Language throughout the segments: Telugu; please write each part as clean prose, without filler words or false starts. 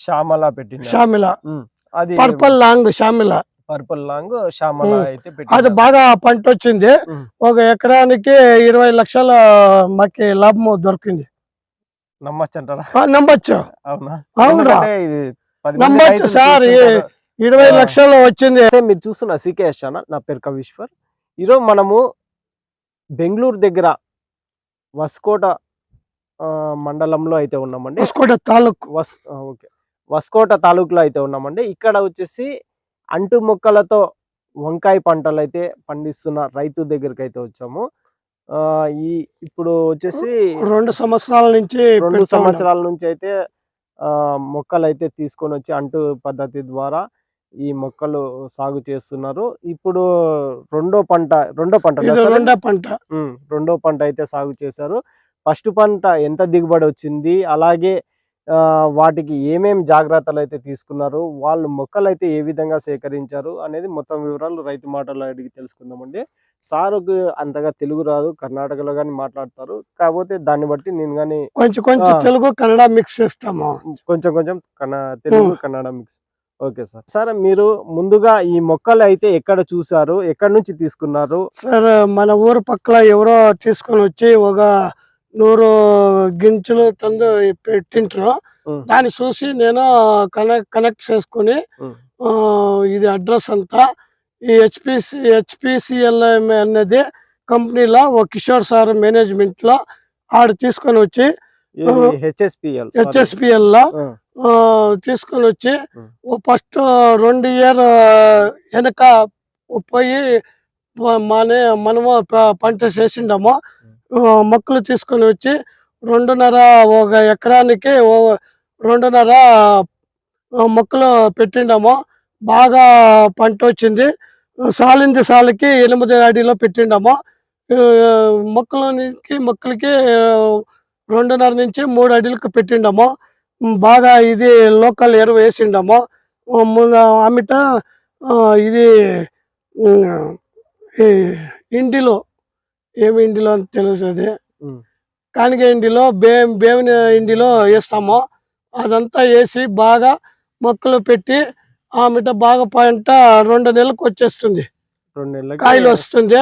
శ్యామల పెట్టింది. షామిల అది purple long Shamila. Purple long Shyamala అయితే అది పెట్టింది. బాగా పంట వచ్చింది. ఒక ఎకరానికి 20 లక్షల మాకి లాభం దొరికింది. నమ్మచ్చు అంటారా? నమ్మచ్చు. అవునా? అవునా? ఎందుకంటే ఇది 10 మంది నమ్మచ్చు రైతులు సార్. చూస్తుంటారు. 20 లక్షలు వచ్చింది. మీరు చూస్తున్న సికేఎస్ ఛానల్. నా పేరు కవీశ్వర్. ఈరోజు మనము బెంగళూరు దగ్గర వస్కోట మండలంలో అయితే ఉన్నామండి. వస్కోట తాలూకు. ఓకే, వస్కోట తాలూకులో అయితే ఉన్నామండి. ఇక్కడ వచ్చేసి అంటు మొక్కలతో వంకాయ పంటలు అయితే పండిస్తున్న రైతు దగ్గరికి అయితే వచ్చాము. ఇప్పుడు వచ్చేసి 2 సంవత్సరాల నుంచి అయితే మొక్కలు అయితే తీసుకొని వచ్చి అంటు పద్ధతి ద్వారా ఈ మొక్కలు సాగు చేస్తున్నారు. ఇప్పుడు రెండో పంట అయితే సాగు చేశారు. ఫస్ట్ పంట ఎంత దిగుబడి వచ్చింది, అలాగే వాటికి ఏమేం జాగ్రత్తలు అయితే తీసుకున్నారు, వాళ్ళు మొక్కలు అయితే ఏ విధంగా సేకరించారు అనేది మొత్తం వివరాలు రైతు మాటల్లో అడిగి తెలుసుకుందామండి. సారుకు అంతగా తెలుగు రాదు, కర్ణాటకలో కానీ మాట్లాడతారు. కాకపోతే దాన్ని బట్టి నేను కానీ కొంచెం తెలుగు కన్నడ మిక్స్ చేస్తాము. కొంచెం Telugu Kannada mix. Okay sir. Sir, మీరు ముందుగా ఈ మొక్కలు అయితే ఎక్కడ చూసారు, ఎక్కడి నుంచి తీసుకున్నారు? సార్, మన ఊరు పక్కల ఎవరో తీసుకొని వచ్చి ఒక 100 గింజలు తందు పెట్టింటారు. దాన్ని చూసి నేను కనెక్ట్ చేసుకుని ఇది అడ్రస్ అంతా ఈ హెచ్పిసిఎల్ అనేది కంపెనీలో ఒక కిషోర్ సార్ మేనేజ్మెంట్ లో ఆడ తీసుకొని వచ్చి హెచ్ఎస్పిఎల్ లో తీసుకొని వచ్చి ఫస్ట్ 2 ఇయర్ వెనక పోయి మనము పంట చేసిండము. మొక్కలు తీసుకొని వచ్చి 2.5 ఒక ఎకరానికి 2.5 మొక్కలు పెట్టిండము. బాగా పంట వచ్చింది. సాలికి 8 అడిలో పెట్టిండము. మొక్కలకి 2.5 నుంచి 3 అడుగులకు పెట్టిండము. బాగా ఇది లోకల్ ఎరువు వేసిండము. అమిట ఇది ఇండిలో ఏమి ఇండిలో అని తెలుసు, అది కానిగ ఇండిలో బేవిన ఇండిలో వేస్తాము. అదంతా వేసి బాగా మొక్కలు పెట్టి ఆమెట బాగా పంట 2 నెలలకు వచ్చేస్తుంది, 2 నెలలకి కాయలు వస్తుంది.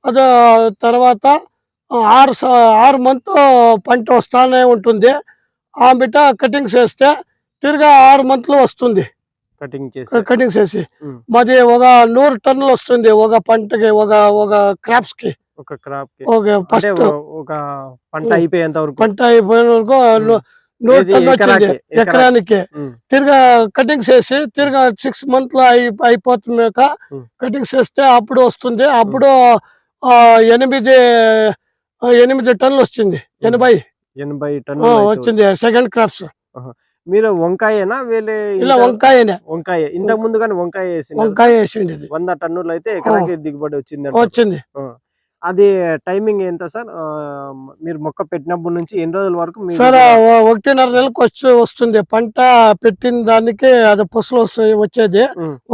అదే తర్వాత 6 మంత్ పంట వస్తానే ఉంటుంది. ఆమెట కటింగ్స్ వేస్తే తిరిగా 6 మంత్లు వస్తుంది. కటింగ్ చేసి మాది ఒక 100 టన్నులు వస్తుంది ఒక పంటకి, ఒక క్రాప్స్ కి. పంట అయిపోయిన వరకు 100 టన్ను వచ్చింది ఎకరానికి. తిరిగా కటింగ్ చేసి తిరిగా 6 మంత్లు అయిపోతుంది. కటింగ్ చేస్తే అప్పుడు వస్తుంది. అప్పుడు 8 టన్నులు వచ్చింది. 80 టన్నులు వచ్చింది సెకండ్ క్రాప్స్. మీరు వంకాయనా? ఇలా వంకాయ ఇంతకు ముందు కానీ వంకాయ వేసింది. 100 టన్నులు అయితే ఎకరాకి దిగుబడి వచ్చింది. అది టైమింగ్ ఎంత సార్? మీరు మొక్క పెట్టినప్పటి నుంచి ఎన్ని రోజుల వరకు? సార్, 1.5 నెలలకు వస్తుంది. పంట పెట్టిన దానికి అది పొసలు వచ్చేది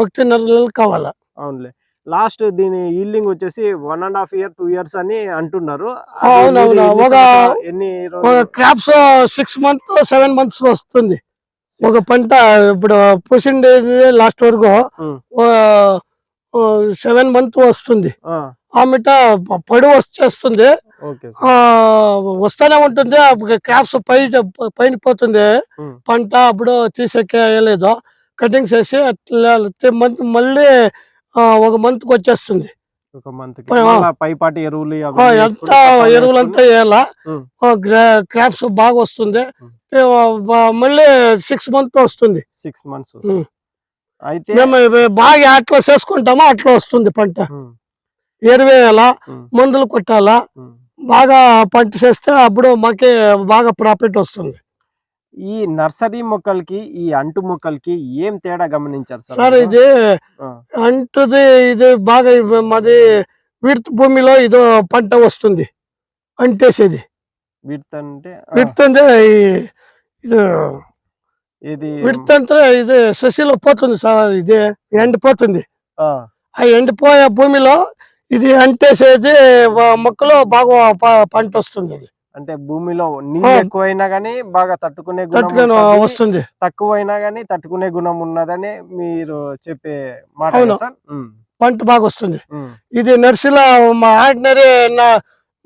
1.5 నెలలు కావాలా. అవునులే. లాస్ట్ దీని ఈల్డింగ్ వచ్చేసి 1.5 year 2 years అని అంటున్నారు. అవునవును. ఒక క్రాప్స్ 6 months 7 months వస్తుంది ఒక పంట. ఇప్పుడు పూసిండే లాస్ట్ వరకు 7 months వస్తుంది. ఆమెట పొడి వచ్చేస్తుంది, వస్తూనే ఉంటుంది. క్రాప్స్ పైన పోతుంది పంట. అప్పుడు తీసేయలేదు. కటింగ్ చేసి మళ్ళీ 1 month వచ్చేస్తుంది. పైపాటి ఎరువులు ఎరువులంతా వేయాలా. క్రాప్స్ బాగా వస్తుంది. మళ్ళీ 6 months వస్తుంది. 6 months అయితే మేము బాగా అట్లా చేసుకుంటామో అట్లా వస్తుంది పంట. ఎరువేయాలా, మందులు కొట్టాలా. బాగా పంట చేస్తే అప్పుడు మాకే బాగా ప్రాఫిట్ వస్తుంది. ఈ నర్సరీ మొక్కలకి ఈ అంటు మొక్కలకి ఏం తేడా గమనించారు సార్? ఇది అంటుది ఇది బాగా మాది విడత భూమిలో ఇదో పంట వస్తుంది. అంటేసేది విడతంటే ఇది విడతంటే ఇది ససిలో పోతుంది సార్. ఇది ఎండిపోతుంది. ఆ ఎండిపోయే భూమిలో ఇది అంటేసేది మొక్కలో బాగా పంట వస్తుంది. అంటే భూమిలో నీళ్ళు ఎక్కువైనా గానీ బాగా తట్టుకునే గుణం తట్టుకొని ఉంటది. వస్తుంది. తక్కువైనా గానీ తట్టుకునే గుణం ఉన్నదని మీరు చెప్పే మాట అవును. కదా సార్? పంట బాగా వస్తుంది. హ్మ్. ఇది నర్సరీలో మా ఆర్డినరీ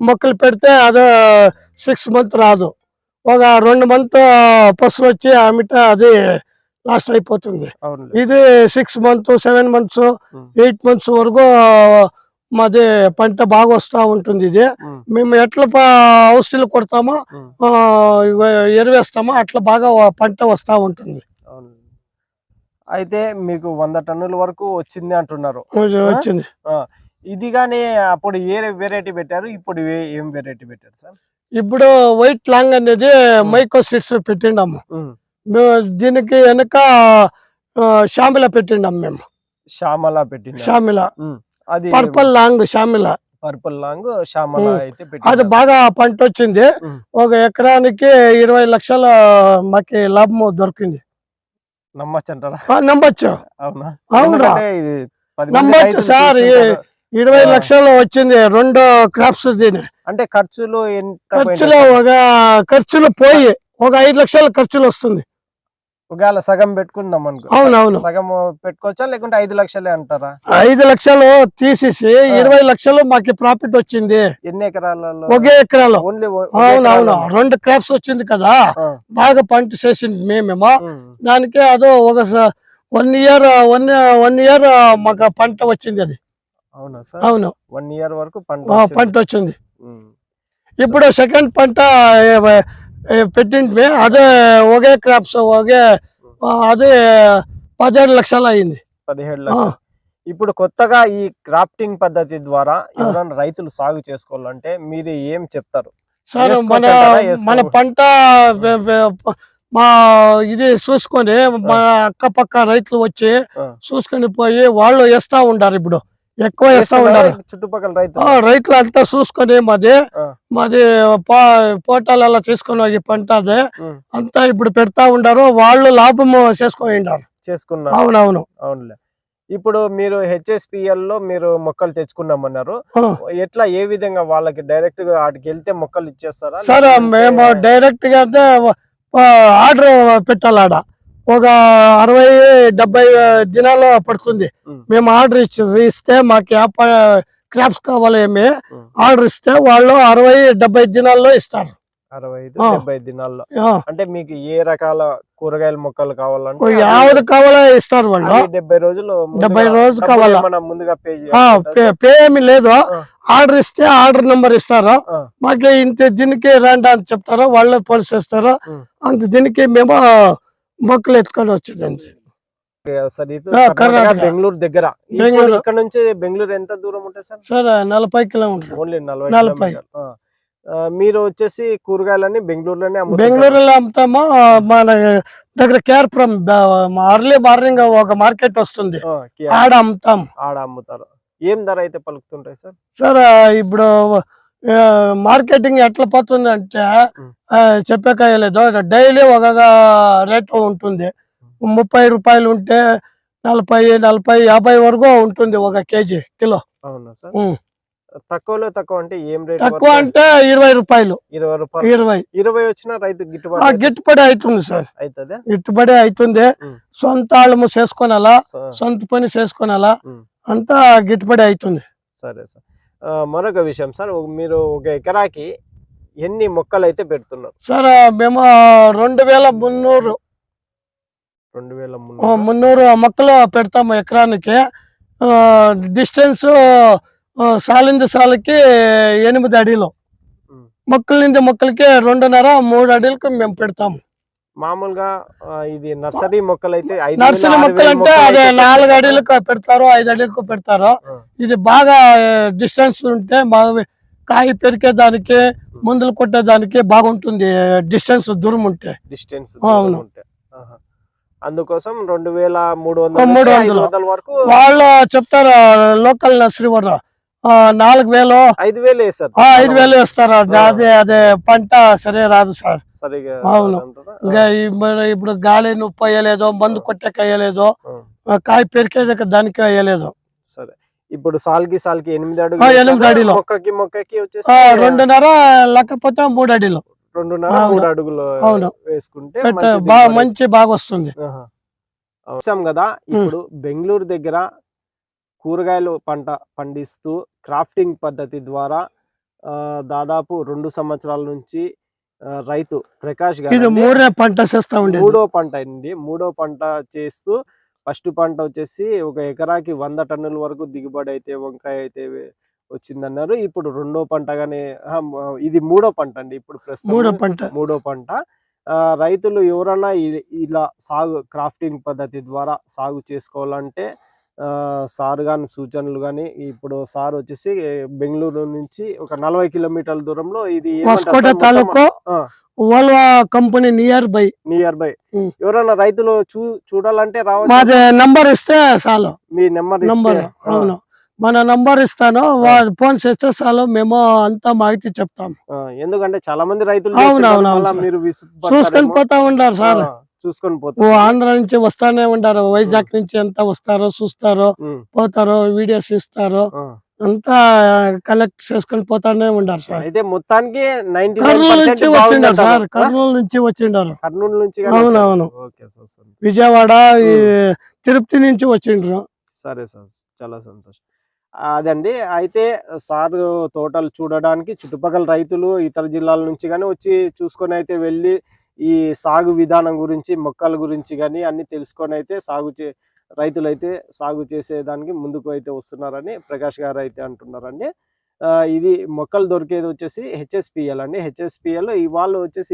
మొక్కలు పెడితే అదే 6 మంత్ రాదు. ఒక 2 మంత్ పసులు వచ్చి అమిట అది లాస్ట్ అయిపోతుంది. అవునులే. ఇది 6 మంత్, 7 మంత్స్, హ్మ్. 8 మంత్స్ వరకు మాది పంట బాగా వస్తా ఉంటుంది. ఇది హ్మ్. మేము ఎట్లా ఔషధాలు కొడతామో హ్మ్. ఎరువేస్తామో అట్లా బాగా పంట వస్తా ఉంటుంది. అవును. అయితే మీకు 100 టన్నుల వరకు వచ్చింది అంటున్నారు. ఆ? వచ్చింది. ఆ! ఇది గానీ అప్పుడు ఏ వెరైటీ పెట్టారు? ఇప్పుడు ఏం వెరైటీ పెట్టారు సార్? ఇప్పుడు వైట్ లాంగ్ అనేది హ్మ్. మైకో సీడ్స్ పెట్టిండాము. హ్మ్. మేము దీనికి వెనక షామిలా పెట్టిండాం మేము. శ్యామల పెట్టినారు. షామిలా, హ్మ్. అది purple long Shamila. Purple long Shyamala అయితే అది పెట్టినారు. బాగా పంట వచ్చింది. హ్మ్. ఒక ఎకరానికి 20 లక్షల మాకి లాభము దొరికింది. నమ్మొచ్చంటారా? నమ్మొచ్చు. అవునా? అవునా? ఎందుకంటే ఇది 10 మంది నమ్మొచ్చు రైతులు సార్. చూస్తుంటారు. 20 ఆ! లక్షలు వచ్చింది 2 క్రాప్స్ దీని. అంటే ఖర్చులు ఎంత ఖర్చులు పోయింటాయి సార్? ఖర్చులు పోయి ఒక 5 లక్షల ఖర్చులు వస్తుంది. ఒకవేళ సగం పెట్టుకుందాం అనుకో. అవునవును. సగం పెట్టుకోవచ్చా? లేకుంటే 5 లక్షలే అంటారా? 5 లక్షలు తీసేసి 20 లక్షలు మాకు ప్రాఫిట్ వచ్చింది. ఎన్ని ఎకరాలలో? ఒకే ఎకరాలో. ఓన్లీ అవునవును. 2 క్రాప్స్ వచ్చింది కదా, ఆ! బాగా పంట చేసింది మేమేమో. హ్మ్. దానికి అదో ఒక 1 ఇయర్ 1 ఇయర్ మాకు పంట వచ్చింది అది. అవునా సార్? అవును. 1 ఇయర్ వరకు పంట పంట వచ్చింది. వచ్చింది. హ్మ్. ఇప్పుడు సెకండ్ పంట పెట్టింటిమి. అదే ఒకే క్రాప్స్ అదే 17 లక్షలు అయింది. 17 లక్షలు. ఇప్పుడు కొత్తగా ఈ క్రాఫ్టింగ్ పద్ధతి ద్వారా ఎవరైనా రైతులు సాగు చేసుకోవాలంటే మీరు ఏం చెప్తారు? సార్ వేసుకోవచ్చంటారా? మన పంట వె- వె- ప- మా ఇది చూసుకొని మా అక్కపక్క రైతులు వచ్చి ఆ! చూసుకొని పోయి వాళ్ళు వేస్తా ఉండారు. ఇప్పుడు ఎక్కువ వేస్తా వేస్తున్నారా ఉండారు. చుట్టుపక్కల రైతులు? రైతులు అంతా చూసుకొని మాది ఆ! మాది పోటాలలో తీసుకొని ఈ పంట అదే హ్మ్. అంతా ఇప్పుడు పెడతా ఉండారు. వాళ్ళు లాభము చేసుకొని ఉండారు. చేసుకున్నారు. అవునవును. అవునులే. ఇప్పుడు మీరు హెచ్ఎస్‌పిఎల్‌లో మీరు మొక్కలు తెచ్చుకున్నామన్నారు. ఆ. ఎట్లా ఏ విధంగా వాళ్ళకి డైరెక్ట్‌గా ఆటికెళ్తే మొక్కలు ఇచ్చేస్తారా? సార్ లేకుంటే మేము డైరెక్ట్ గా అయితే ఆర్డర్ పెట్టాలి. ఒక 60-70 దినాలు పడుతుంది. హ్మ్. మేము ఆర్డర్ ఇస్తే మాకు క్రాప్స్ కావాలి ఏమి హ్మ్. ఆర్డర్ ఇస్తే వాళ్ళు 60-70 దినాల్లో ఇస్తారు. 65, ఆ. 70 దినాల్లో. ఆ. అంటే మీకు ఏ రకాల కూరగాయల మొక్కలు కావాలంటే యావది కావాలో ఇస్తారు వాళ్ళు. అవి 70 రోజులు 70 ముందుగా రోజులు డబ్బులు కావాలా. ఏమన్నా ముందుగా పే చేయాల్సి ఉంటదా సార్? పే ఏమి లేదు. ఆ! ఆర్డర్ ఇస్తే ఆర్డర్ నెంబర్ ఇస్తారు. ఆ! మాకు ఇంత దీనికి రండి అని చెప్తారు. వాళ్ళే పోలీస్ చేస్తారు. హ్మ్. అంత దీనికి మేము మొక్కలు ఎత్తుకొని వచ్చేది అంతే. సార్ ఇది ఆ, కర్ణాటక కర్ణాటక. బెంగుళూరు దగ్గర. ఇప్పుడు బెంగళూరు. ఇక్కడ నుంచి బెంగుళూరు ఎంత దూరం ఉంటుంది సార్? సార్ 40 కిలోమీటర్లు. ఓన్లీ 40 40. కిలోమీటర్లు. ఆ! మీరు వచ్చేసి కూరగాయలన్నీ బెంగుళూరులోనే అమ్ముతుంటారు. బెంగళూరులో అమ్ముతాము. మన దగ్గర కేర్పురం అర్లీ మార్నింగ్ ఒక మార్కెట్ వస్తుంది. ఆ! కియా ఆడ అమ్ముతాం. ఆడ అమ్ముతారు. ఏం ధర అయితే పలుకుతుంటాయి సార్? సార్ ఇప్పుడు మార్కెటింగ్ ఎట్లా పోతుందంటే హ్మ్. చెప్పేకాయలేదు. డైలీ ఒక రేటు ఉంటుంది. రూ. 30 ఉంటే 40, 50 వరకు ఉంటుంది ఒక కేజీ కిలో. అవునా సార్? ఉమ్. తక్కువలో తక్కువ అంటే ఏం రేట్ తక్కువ వరకు? అంటే రూ. 20. రూ. 20. 20 20 వచ్చినా రైతు గిట్టుబాటు అయితే గిట్టుబడి అవుతుంది సార్. అయితదా? గిట్టుబడి అవుతుంది. హ్మ్. సొంత ఆళ్ళము చేసుకోనాలా, సో సొంత పని చేసుకోనాలా, హ్మ్. అంతా గిట్టుబడి అవుతుంది. సరే సార్. మరొక విషయం సార్. మీరు ఒక ఎకరాకి ఎన్ని మొక్కలైతే పెడుతున్నారు? సార్ మేము 2300 2300 మొక్కలు పెడతాము ఎకరానికి. డిస్టెన్స్ సాలింది సాలుకి 8 అడిలు. హ్మ్. మొక్కల నుంచి మొక్కలకి 2.5, 3 అడుగులకు మేము పెడతాము. మామూలుగా ఇది నర్సరీ మొక్కలైతే 5,000, నర్సరీ 6,000 మొక్కలు అంటే అదే మొక్కలైతే 4 పెడతారు. అడుగులకు పెడతారు, 5 అడుగులకు పెడతారు. ఆ! ఇది బాగా డిస్టెన్స్ ఉంటే బాగా కాయ పెరికేదానికి, హ్మ్. మందులు కొట్టేదానికి బాగుంటుంది. డిస్టెన్స్ దూరం ఉంటే. డిస్టెన్స్ దూరం అవును. ఉంటే. ఆహా! అందుకోసం 2300 నుంచి 300 500 వరకు వాళ్ళు చెప్తారు. లోకల్ నర్సరీ వాళ్ళు 4000, 5,000 ఏసారు. 5000 వేస్తారు. అదే అదే పంట సరే రాదు సార్. సరిగా అవును. రాదంటారా? ఇంకా ఇప్పుడు గాలి నొప్పి అయ్యలేదు, మందు కొట్టేకి అయ్యలేదు, ఆ! కాయ పెరికేది దానికి అయ్యలేదు. సరే. ఇప్పుడు సాల్కి 8 అడుగులు 8 వేశారు. అడుగులు. మొక్కకి వచ్చేసి 2.5 లేకపోతే 3 అడుగులు 2.5 అవును. 3 అడుగులు అవును. వేసుకుంటే పెట్ట మంచి దిగుబడి. మంచి బాగా వస్తుంది. ఆహా. చూసాం కదా, ఇప్పుడు బెంగళూరు దగ్గర కూరగాయలు పంట పండిస్తూ క్రాఫ్టింగ్ పద్ధతి ద్వారా దాదాపు 2 సంవత్సరాల నుంచి రైతు ప్రకాష్ గారు ఇది అండి, 3 పంట చేస్తా ఉండేది. 3వ పంట అండి. 3వ పంట చేస్తూ ఫస్ట్ పంట వచ్చేసి ఒక ఎకరాకి 100 టన్నుల వరకు దిగుబడి అయితే వంకాయ అయితే వచ్చిందన్నారు. ఇప్పుడు 2వ పంటగానే ఇది 3వ పంట అండి. ఇప్పుడు 3 ప్రస్తుతం పంట 3వ పంట. రైతులు ఎవరన్నా ఇలా క్రాఫ్టింగ్ పద్ధతి ద్వారా సాగు చేసుకోవాలంటే సార్ గాని సూచనలు గాని, ఇప్పుడు సార్ వచ్చేసి బెంగళూరు నుంచి ఒక 40 కిలోమీటర్ల దూరంలో ఇది ಹೊಸಕೋಟೆ ఏమంటారు ತಾಲೂಕು వోల్వా కంపెనీ నియర్ బై. ఎవరైనా రైతులు చూడాలంటే రావచ్చు. మాది నంబర్ ఇస్తే చాలు. మీ నెంబర్ అవును, మన నంబర్ ఇస్తాను, ఫోన్ చేస్తే చాలు, మేము అంతా మాహితి చెప్తాం. ఎందుకంటే చాలా మంది రైతులు మీరు చూసుకొని పోతా ఉంటారు సార్. చూసుకొని పోతారు. ఆంధ్ర నుంచి వస్తానే ఉంటారు, వైజాగ్ నుంచి ఎంత వస్తారో చూస్తారు, పోతారు, వీడియోస్ ఇస్తారు, అంతా కలెక్ట్ చేసుకొని పోతానే ఉంటారు సార్. అయితే మొత్తానికి కర్నూలు నుంచి వచ్చిండారు సార్, కర్నూలు నుంచి వచ్చిండారు. కర్నూలు నుంచి అవునవును, విజయవాడ, తిరుపతి నుంచి వచ్చిండ్రు. సరే సార్, చాలా సంతోషం. అదండి. అయితే సార్ తోటలు చూడడానికి చుట్టుపక్కల రైతులు ఇతర జిల్లాల నుంచి కానీ వచ్చి చూసుకొని అయితే వెళ్ళి ఈ సాగు విధానం గురించి, మొక్కల గురించి కానీ అన్ని తెలుసుకొని అయితే రైతులైతే సాగు చేసేదానికి ముందుకు అయితే వస్తున్నారని ప్రకాష్ గారు అయితే అంటున్నారండి. ఇది మొక్కలు దొరికేది వచ్చేసి HSPL అండి. HSPL వాళ్ళు వచ్చేసి